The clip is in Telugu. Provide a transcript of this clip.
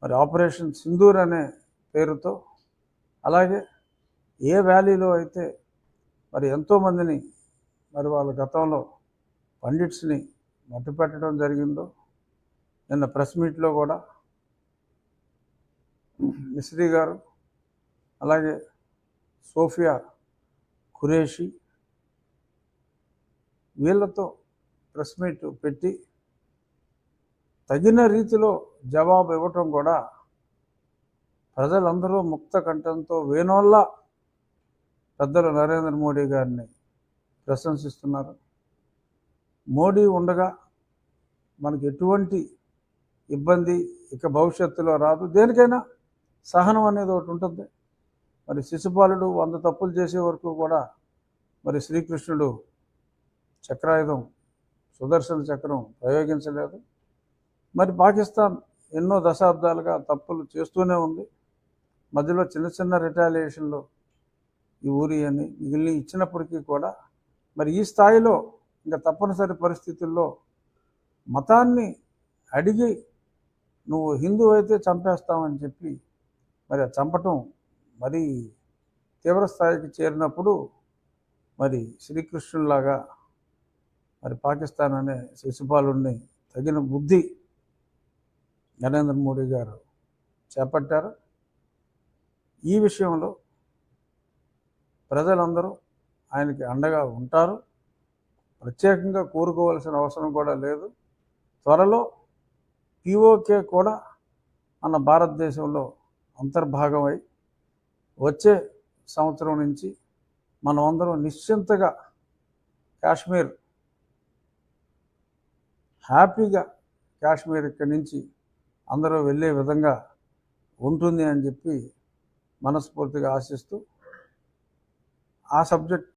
మరి ఆపరేషన్ సింధూర్ అనే పేరుతో, అలాగే ఏ వ్యాలీలో అయితే మరి ఎంతోమందిని మరి వాళ్ళ గతంలో పండిట్స్ని మట్టుపెట్టడం జరిగిందో, నిన్న ప్రెస్ మీట్లో కూడా మిస్రీ గారు, అలాగే సోఫియా ఖురేషి వీళ్ళతో ప్రెస్ మీట్ పెట్టి తగిన రీతిలో జవాబు ఇవ్వటం కూడా ప్రజలందరూ ముక్త కంఠంతో వేణోళ్ళ పెద్దలు నరేంద్ర మోడీ గారిని ప్రశంసిస్తున్నారు. మోడీ ఉండగా మనకి ఎటువంటి ఇబ్బంది ఇక భవిష్యత్తులో రాదు. దేనికైనా సహనం అనేది ఒకటి ఉంటుంది. మరి శిశుపాలుడు 100 తప్పులు చేసే వరకు కూడా మరి శ్రీకృష్ణుడు చక్రాయుధం సుదర్శన చక్రం ప్రయోగించలేదు. మరి పాకిస్తాన్ ఎన్నో దశాబ్దాలుగా తప్పులు చేస్తూనే ఉంది. మధ్యలో చిన్న చిన్న రిటాలియేషన్లు ఈ ఊరి అని మిగిలిన ఇచ్చినప్పటికీ కూడా మరి ఈ స్థాయిలో ఇంకా తప్పనిసరి పరిస్థితుల్లో మతాన్ని అడిగి నువ్వు హిందూ అయితే చంపేస్తామని చెప్పి మరి చంపటం మరి తీవ్ర స్థాయికి చేరినప్పుడు మరి శ్రీకృష్ణులాగా మరి పాకిస్తాన్ అనే శిశుపాలుడిని తగిన బుద్ధి నరేంద్ర మోడీ గారు చేపట్టారు. ఈ విషయంలో ప్రజలందరూ ఆయనకి అండగా ఉంటారు. ప్రత్యేకంగా కోరుకోవాల్సిన అవసరం కూడా లేదు. త్వరలో పిఓకే కూడా మన భారతదేశంలో అంతర్భాగమై వచ్చే సంవత్సరం నుంచి మనం అందరం నిశ్చింతగా కాశ్మీర్ హ్యాపీగా కాశ్మీర్ ఇక్కడి నుంచి అందరూ వెళ్ళే విధంగా ఉంటుంది అని చెప్పి మనస్ఫూర్తిగా ఆశిస్తూ ఆ సబ్జెక్ట్